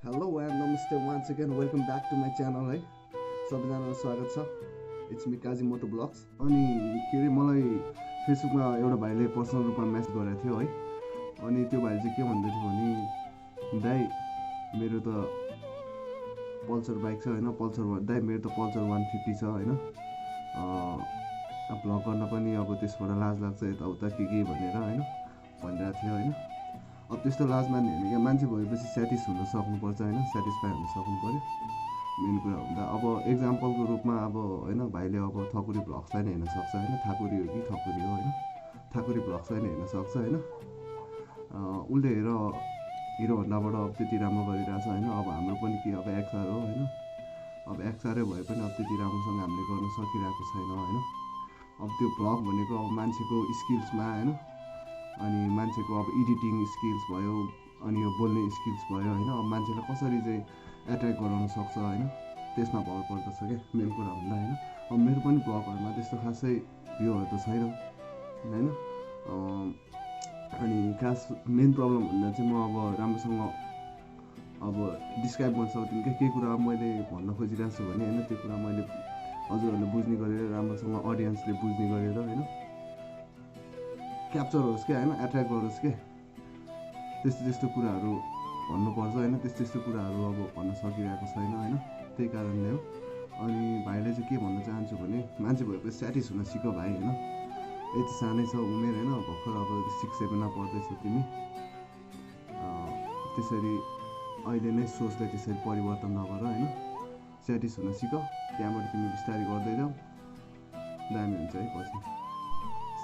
Hello and नमस्ते once again welcome back to my channel है सबैजनालाई स्वागत छ इट्स मी काजी मोटो ब्लग्स अनि के अरे मलाई फेसबुकमा एउटा भाइले पर्सनल रूपमा मेसेज गरेको थियो है अनि त्यो भाइले चाहिँ के भन्दै थियो भने दाइ मेरो त पल्सर बाइक छ होइन पल्सर दाइ मेरो त पल्सर 150 छ होइन भ्लग गर्न पनि अब त्यसबाट लाज लाग्छ यताउता के भनेर होइन भनिरहेको थियो होइन अब त्यस्तो लाज मान्ने होइन क्या मान्छे भएपछि स्याटिस हुन सक्नुपर्छ होइन सेटिस्फाई हुन सक्नु पऱ्यो मेन कुरा हुँदा अब एक्जाम्पलको रूपमा अब होइन भाइले अब थकुरी भ्लग्सलाई नै हेर्न सक्छ होइन ठाकुरी हो कि ठकुरी हो होइन ठाकुरी भ्लग्सलाई नै हेर्न सक्छ होइन उसले हिरोभन्दाबाट अब त्यति राम्रो गरिरहेछ होइन अब हाम्रो पनि के अब एक्सआर हो होइन अब एक्सआरै भए पनि अब त्यति राम्रोसँग हामीले गर्न सकिरहेको छैन होइन अब त्यो भ्लग भनेको अब मान्छेको स्किल्समा होइन अनि मान्छेको अब एडिटिङ स्किल्स भयो अनि यो बोल्ने स्किल्स भयो होइन अब मान्छेलाई कसरी चाहिँ एट्र्याक्ट गराउन सक्छ होइन त्यसमा भर पर्दछ क्या मेन कुरा भन्दा होइन अब मेरो पनि भ्लगहरूमा त्यस्तो खासै भ्यूहरू त छैन होइन अनि खास मेन प्रब्लम भन्दा चाहिँ म अब राम्रोसँग अब डिस्क्राइब गर्न सक्दिनँ क्या के कुरा मैले भन्न खोजिरहेको छु भने होइन त्यो कुरा मैले हजुरहरूले बुझ्ने गरेर राम्रोसँग अडियन्सले बुझ्ने गरेर होइन क्याप्चर होस् क्या होइन एट्र्याक्ट गरोस् क्या त्यस्तो कुराहरू भन्नुपर्छ होइन त्यस्तो कुराहरू अब भन्न सकिरहेको छैन होइन त्यही कारणले हो अनि भाइले चाहिँ के भन्न चाहन्छु भने मान्छे भएपछि स्याटिस हुन सिक भाइ होइन यति सानै छ उमेर होइन भर्खर अब 6-7मा पढ्दैछौ तिमी त्यसरी अहिले नै सोचले त्यसरी परिवर्तन नगर होइन स्याटिस हुन सिक त्यहाँबाट तिमी बिस्तारै गर्दै जाऊ दामी हुन्छ है पछि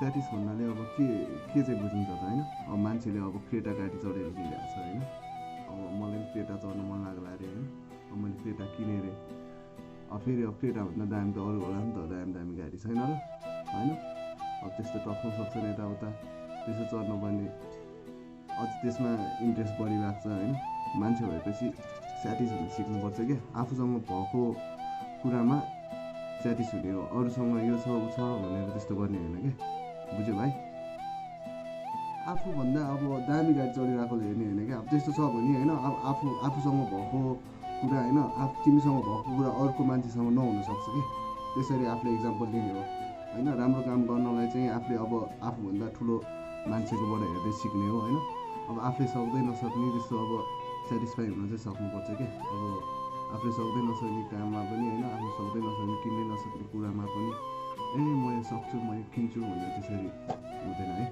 स्याटिस भन्नाले अब के चाहिँ बुझिन्छ त होइन अब मान्छेले अब क्रेटा गाडी चढेर हिँडिरहेको छ होइन अब मलाई पनि क्रेटा चढ्नु मन लाग्ला अरे होइन अब मैले क्रेटा किनेँ अरे अब फेरि अब क्रेटाभन्दा दामी त अरू होला नि त दामी गाडी छैन र होइन अब त्यस्तो टक्नु सक्छ नि यताउता त्यस्तो चढ्नु पर्ने अझ त्यसमा इन्ट्रेस्ट बढिरहेको छ होइन मान्छे भएपछि स्याटिस हुन सिक्नुपर्छ क्या आफूसँग भएको कुरामा स्याटिस हुने हो अरूसँग यो छ ऊ छ भनेर त्यस्तो गर्ने होइन क्या बुझ्यो भाइ आफूभन्दा अब दामी गाडी चढिरहेकोले हेर्ने होइन क्या अब त्यस्तो छ भने होइन अब आफूसँग भएको कुरा होइन तिमीसँग भएको कुरा अर्को मान्छेसँग नहुनसक्छ कि त्यसरी आफूले इक्जाम्पल दिने हो होइन राम्रो काम गर्नलाई चाहिँ आफूले अब आफूभन्दा ठुलो मान्छेकोबाट हेर्दै सिक्ने हो होइन अब आफूले सक्दै नसक्ने त्यस्तो अब सेटिस्फाई हुन चाहिँ सक्नुपर्छ क्या अब आफूले सक्दै नसक्ने काममा पनि होइन आफूले सक्दै नसक्ने किन्नै नसक्ने कुरामा पनि म यो सक्छु म यो किन्छु भनेर त्यसरी हुँदैन है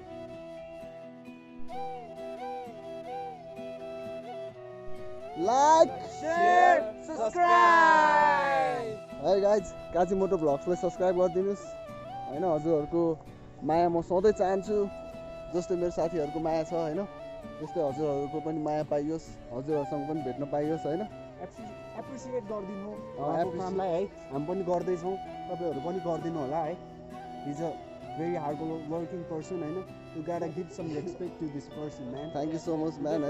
लाइक शेयर सब्सक्राइब है गाइज काजी मोटो भ्लग्सलाई सब्सक्राइब गरिदिनुहोस् होइन हजुरहरूको माया म सधैँ चाहन्छु जस्तै मेरो साथीहरूको माया छ होइन त्यस्तै हजुरहरूको पनि माया पाइयोस् हजुरहरूसँग पनि भेट्न पाइयोस् होइन एप्रिसिएट गरिदिनु कामलाई है हामी पनि गर्दैछौँ तपाईँहरू पनि गरिदिनु होला है He's a very hard working person, I know. You gotta give some respect to this person, man. Thank you so much, man.